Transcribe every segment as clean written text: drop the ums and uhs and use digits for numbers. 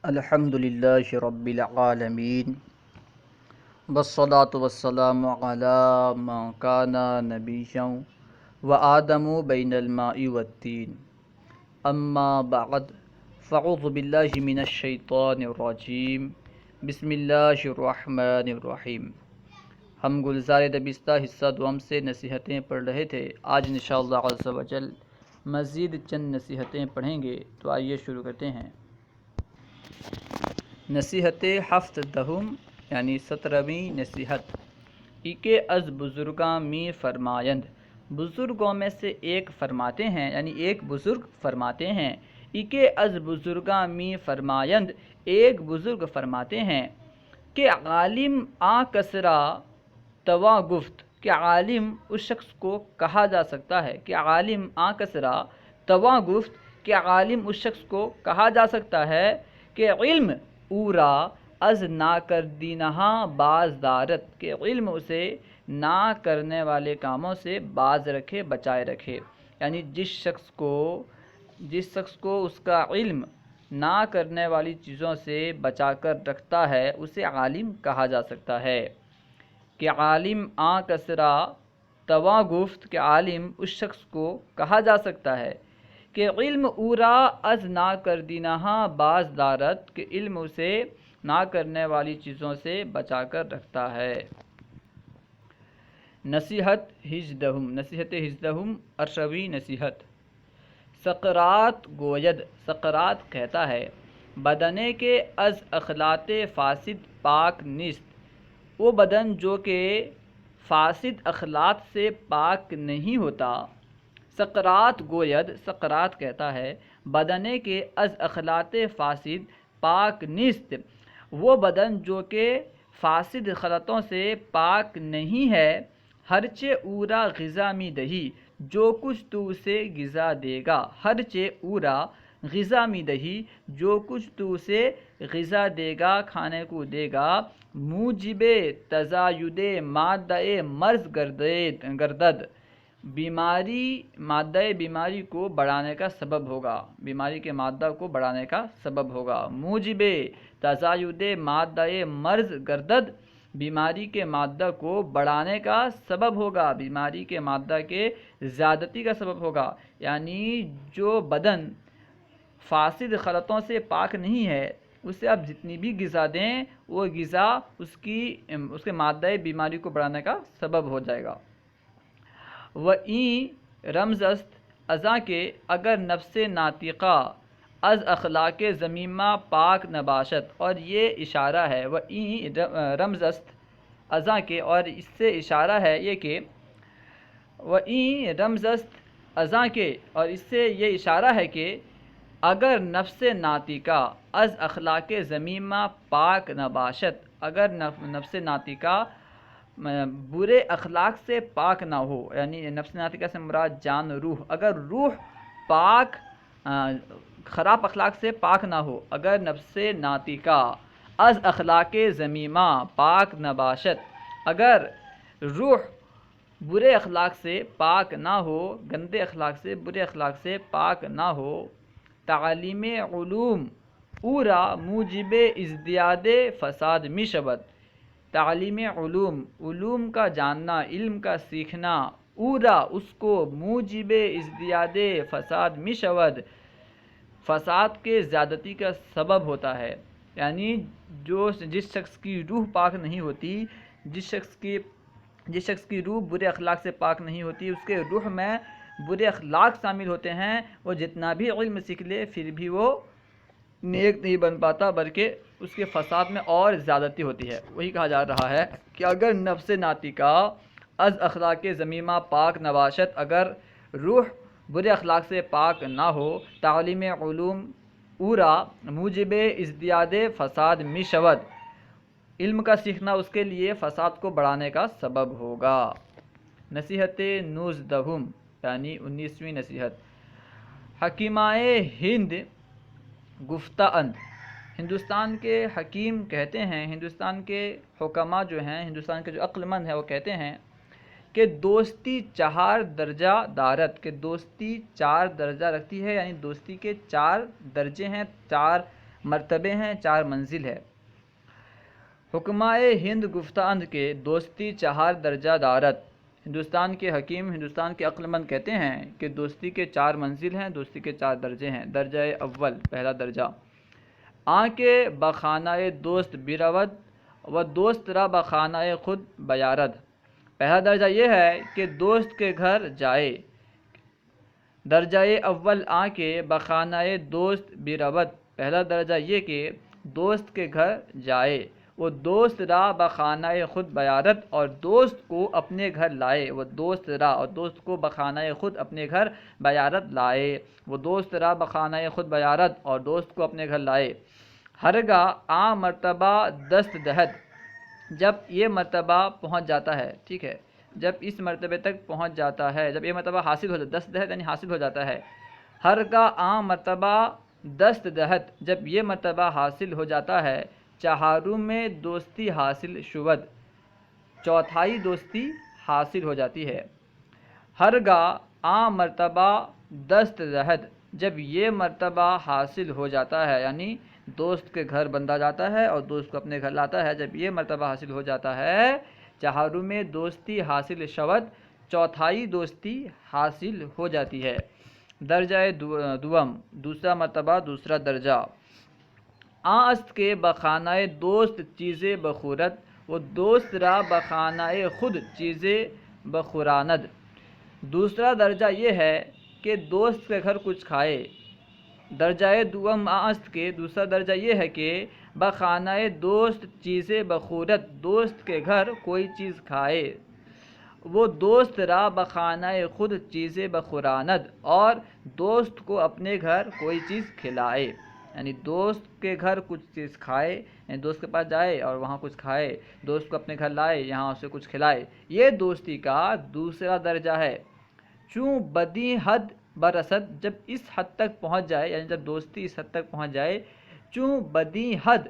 الحمد للہ رب العالمین والصلاة والسلام علی من کان نبیا وآدم بین الماء والطین اما بعد فاعوذ باللہ من الشیطان الرجیم بسم اللہ الرحمن الرحیم۔ ہم گلزار دبستہ حصہ دوم سے نصیحتیں پڑھ رہے تھے۔ آج انشاءاللہ عز و جل مزید چند نصیحتیں پڑھیں گے، تو آئیے شروع کرتے ہیں۔ نصیحت ہفت دہم یعنی 17ویں نصیحت۔ ایک از بزرگاں می فرمایند، بزرگوں میں سے ایک فرماتے ہیں، یعنی ایک بزرگ فرماتے ہیں۔ ایک از بزرگاں می فرمایند، ایک بزرگ فرماتے ہیں کہ عالم آ کسرا توا گفت، کہ عالم اس شخص کو کہا جا سکتا ہے، کہ عالم آ کسرا توا گفت، کہ عالم اس شخص کو کہا جا سکتا ہے کہ علم اورا از نا کردینہا باز دارت، کہ علم اسے نہ کرنے والے کاموں سے باز رکھے، بچائے رکھے۔ یعنی جس شخص کو اس کا علم نہ کرنے والی چیزوں سے بچا کر رکھتا ہے، اسے عالم کہا جا سکتا ہے۔ کہ عالم آ کسرا توا گفت، کہ عالم اس شخص کو کہا جا سکتا ہے کہ علم اورا از نہ کردینہا باز دارت، کہ علم اسے نہ کرنے والی چیزوں سے بچا کر رکھتا ہے۔ نصیحت ہژدہم 18ویں نصیحت۔ سقراط گوید، سقراط کہتا ہے، بدنے کے از اخلاط فاسد پاک نیست، وہ بدن جو کہ فاسد اخلاط سے پاک نہیں ہوتا۔ سقراط گوید، سقراط کہتا ہے، بدنے کے از اخلاط فاسد پاک نیست، وہ بدن جو کہ فاسد خلطوں سے پاک نہیں ہے۔ ہرچے اورا غذا می دہی، جو کچھ تو اسے غذا دے گا۔ ہرچے اورا غذا می دہی، جو کچھ تو اسے غذا دے گا، کھانے کو دے گا۔ موجب تزاید مادہ مرض گردد، مادہ بیماری کو بڑھانے کا سبب ہوگا، بیماری کے مادہ کو بڑھانے کا سبب ہوگا۔ موجب تزاید مادہ مرض گردد، بیماری کے مادہ کو بڑھانے کا سبب ہوگا، بیماری کے مادہ کے زیادتی کا سبب ہوگا۔ یعنی جو بدن فاسد خلطوں سے پاک نہیں ہے، اسے آپ جتنی بھی غذا دیں، وہ غذا اس کے مادہ بیماری کو بڑھانے کا سبب ہو جائے گا۔ وَإِن رمز است، ازاں کے اگر نفس ناطقہ از اخلاق ذمیمہ پاک نباشت، اور یہ اشارہ ہے، وَإِن رمز است ازاں کے، اور اس سے اشارہ ہے یہ کہ وَإِن رمز است ازاں کے، اور اس سے یہ اشارہ ہے کہ اگر نفس ناطقہ از اخلاق ذمیمہ پاک نباشت، اگر نفس ناطقہ برے اخلاق سے پاک نہ ہو، یعنی نفس ناطقہ سے مراد جان، روح، اگر روح پاک خراب اخلاق سے پاک نہ ہو، اگر نفس ناطقہ از اخلاق ذمیمہ پاک نباشت، اگر روح برے اخلاق سے پاک نہ ہو، گندے اخلاق سے، برے اخلاق سے پاک نہ ہو، تعلیم علوم اورا موجب ازدیاد فساد می شود، تعلیم علوم کا جاننا، علم کا سیکھنا، اورا اس کو موجب ازدیاد فساد می شود، فساد کے زیادتی کا سبب ہوتا ہے۔ یعنی جس شخص کی روح پاک نہیں ہوتی، جس شخص کی روح برے اخلاق سے پاک نہیں ہوتی، اس کے روح میں برے اخلاق شامل ہوتے ہیں، وہ جتنا بھی علم سیکھ لے پھر بھی وہ نیک نہیں بن پاتا، بلکہ اس کے فساد میں اور زیادتی ہوتی ہے۔ وہی کہا جا رہا ہے کہ اگر نفس ناطقہ از اخلاق ذمیمہ پاک نباشت، اگر روح برے اخلاق سے پاک نہ ہو، تعلیم علوم اورا موجب ازدیاد فساد می شود، علم کا سیکھنا اس کے لیے فساد کو بڑھانے کا سبب ہوگا۔ نصیحت 19 یعنی 19ویں نصیحت۔ حکیمائے ہند گفتہ اند، ہندوستان کے حکیم کہتے ہیں، ہندوستان کے حکماء جو ہیں، ہندوستان کے جو عقل مند ہیں، وہ کہتے ہیں کہ دوستی 4 درجہ دارت، کہ دوستی 4 درجہ رکھتی ہے، یعنی دوستی کے 4 درجے ہیں، 4 مرتبے ہیں، 4 منزل ہے۔ حکمائے ہند گفتاند کے دوستی 4 درجہ دارت۔ ہندوستان کے حکیم، ہندوستان کے عقل مند کہتے ہیں کہ دوستی کے 4 منزل ہیں، دوستی کے 4 درجے ہیں۔ درجہ اول، پہلا درجہ، آنکے بخانہ دوست برود و دوست را بخانہ خود بیارد۔ پہلا درجہ یہ ہے کہ دوست کے گھر جائے۔ درجہ اول آنکے بخانہ دوست برود، پہلا درجہ یہ کہ دوست کے گھر جائے، وہ دوست را بخانہ خود بیارت، اور دوست کو اپنے گھر لائے، وہ دوست را، اور دوست کو بخانہ خود اپنے گھر بیارت لائے، وہ دوست را بخانہ خود بیارت، اور دوست کو اپنے گھر لائے۔ ہرگاہ آ مرتبہ دست دہد، جب یہ مرتبہ پہنچ جاتا ہے، ٹھیک ہے، جب اس مرتبے تک پہنچ جاتا ہے، جب یہ مرتبہ حاصل ہو جاتا ہے، دست دہد یعنی حاصل ہو جاتا ہے۔ ہرگاہ آ مرتبہ دست دہد، جب یہ مرتبہ حاصل ہو جاتا ہے، چہارم میں دوستی حاصل شود، چوتھائی دوستی حاصل ہو جاتی ہے۔ ہرگاہ آ مرتبہ دست دہد، جب یہ مرتبہ حاصل ہو جاتا ہے، یعنی دوست کے گھر بندہ جاتا ہے اور دوست کو اپنے گھر لاتا ہے، جب یہ مرتبہ حاصل ہو جاتا ہے، چہارم میں دوستی حاصل شود، چوتھائی دوستی حاصل ہو جاتی ہے۔ درجہ دوم، دوسرا مرتبہ، دوسرا درجہ، آ است کے بخانہ دوست چیزیں بخورت و دوست را بخانہ خود چیزیں بخوراند۔ دوسرا درجہ یہ ہے کہ دوست کے گھر کچھ کھائے۔ درجہ دوم آ است کے دوسرا درجہ یہ ہے کہ بخانہ دوست چیزیں بخورت، دوست کے گھر کوئی چیز کھائے، وہ دوست را بخانہ خود چیزیں بخوراند، اور دوست کو اپنے گھر کوئی چیز کھلائے، یعنی دوست کے گھر کچھ چیز کھائے، یعنی دوست کے پاس جائے اور وہاں کچھ کھائے، دوست کو اپنے گھر لائے، یہاں اسے کچھ کھلائے، یہ دوستی کا دوسرا درجہ ہے۔ چوں بدی حد برسد، جب اس حد تک پہنچ جائے، یعنی جب دوستی اس حد تک پہنچ جائے، چوں بدی حد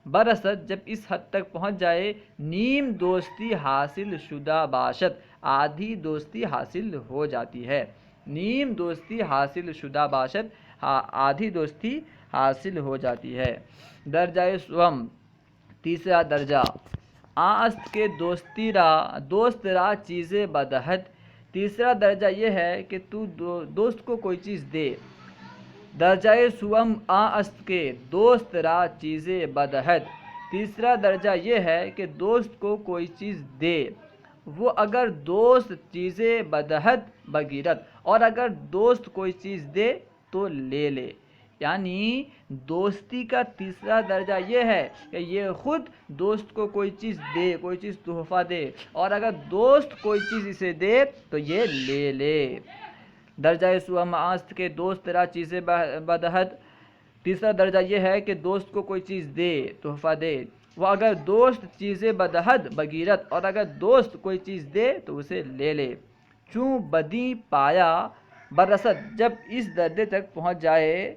برسد، جب اس حد تک پہنچ جائے، نیم دوستی حاصل شدہ باشد، آدھی دوستی حاصل ہو جاتی ہے۔ نیم دوستی حاصل شدہ باشد، آدھی دوستی حاصل ہو جاتی ہے۔ درجہ سوم، تیسرا درجہ، آ است کے دوستی را دوست را چیزیں بدہد۔ تیسرا درجہ یہ ہے کہ تو دوست کو کوئی چیز دے۔ درجہ سوم آ است کے دوست را چیزیں بدہد، تیسرا درجہ یہ ہے کہ دوست کو کوئی چیز دے، وہ اگر دوست چیزیں بدہد بگیرت، اور اگر دوست کوئی چیز دے تو لے لے، یعنی دوستی کا تیسرا درجہ یہ ہے کہ یہ خود دوست کو کوئی چیز دے، کوئی چیز تحفہ دے، اور اگر دوست کوئی چیز اسے دے تو یہ لے لے۔ درجہ سوم آ است کے دوست را چیزیں بدہد، تیسرا درجہ یہ ہے کہ دوست کو کوئی چیز دے، تحفہ دے، وہ اگر دوست چیزیں بدہد بگیرت، اور اگر دوست کوئی چیز دے تو اسے لے لے۔ چوں بدی پایا برسد، جب اس درجے تک پہنچ جائے،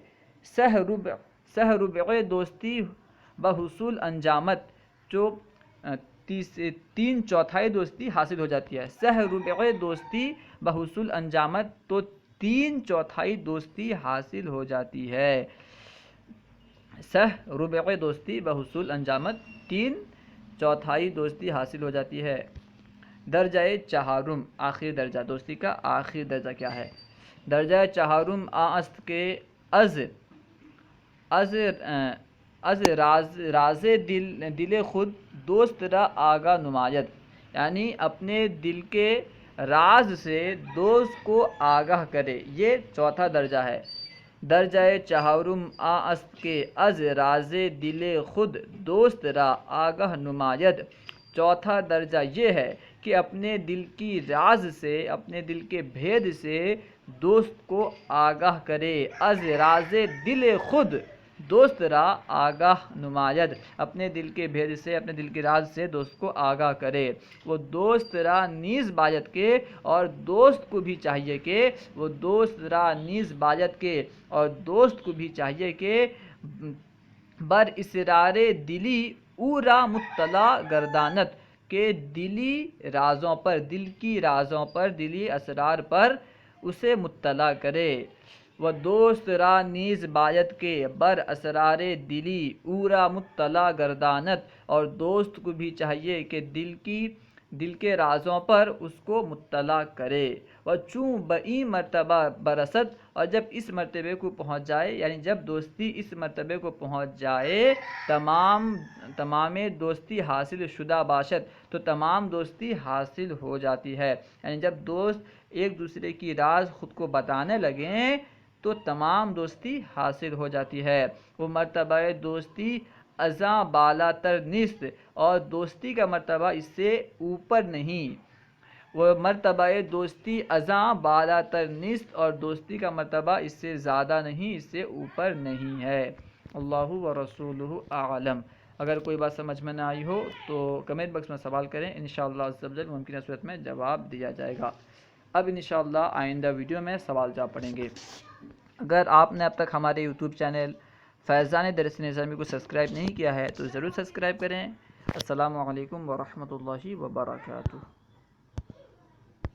سہ ربع دوستی بحصول انجامت، جو 3/4 دوستی حاصل ہو جاتی ہے۔ سہ ربع دوستی بحصول انجامت، تو 3/4 دوستی حاصل ہو جاتی ہے۔ سہ ربع دوستی بحصول انجامت، 3/4 دوستی حاصل ہو جاتی ہے۔ درجہ چہارم، آخری درجہ، دوستی کا آخری درجہ کیا ہے؟ درجہ چہارم آ است کے از راز دل خود دوست را آگاہ نماید، یعنی اپنے دل کے راز سے دوست کو آگاہ کرے، یہ چوتھا درجہ ہے۔ درجہ چہارم آ است کے از راز دل خود دوست را آگاہ نماید، چوتھا درجہ یہ ہے کہ اپنے دل کی راز سے، اپنے دل کے بھید سے دوست کو آگاہ کرے۔ از راز دل خود دوست را آگاہ نماید، اپنے دل کے بھید سے، اپنے دل کے راز سے دوست کو آگاہ کرے، وہ دوست را نیز باید کے، اور دوست کو بھی چاہیے کہ وہ دوست را نیز باید کے، اور دوست کو بھی چاہیے کہ بر اسرار دلی او را مطلع گردانت، کہ دلی رازوں پر، دل کی رازوں پر، دلی اسرار پر اسے مطلع کرے۔ و دوست را نیز باید کے بر اسرار دلی اورا مطلع گردانت، اور دوست کو بھی چاہیے کہ دل کے رازوں پر اس کو مطلع کرے۔ و چوں بئی مرتبہ برست، اور جب اس مرتبے کو پہنچ جائے، یعنی جب دوستی اس مرتبے کو پہنچ جائے، تمام دوستی حاصل شدہ باشد، تو تمام دوستی حاصل ہو جاتی ہے، یعنی جب دوست ایک دوسرے کی راز خود کو بتانے لگیں تو تمام دوستی حاصل ہو جاتی ہے۔ وہ مرتبہ دوستی ازاں بالا تر نیست، اور دوستی کا مرتبہ اس سے اوپر نہیں۔ وہ مرتبہ دوستی ازاں بالا تر نیست، اور دوستی کا مرتبہ اس سے زیادہ نہیں، اس سے اوپر نہیں ہے۔ اللہ و رسولہ اعلم۔ اگر کوئی بات سمجھ میں نہ آئی ہو تو کمنٹ باکس میں سوال کریں، انشاءاللہ عز و جل ممکنہ صورت میں جواب دیا جائے گا۔ اب انشاءاللہ آئندہ ویڈیو میں سوال جواب پڑھیں گے۔ اگر آپ نے اب تک ہمارے یوٹیوب چینل فیضان درس نظامی کو سبسکرائب نہیں کیا ہے تو ضرور سبسکرائب کریں۔ السلام علیکم ورحمۃ اللہ وبرکاتہ۔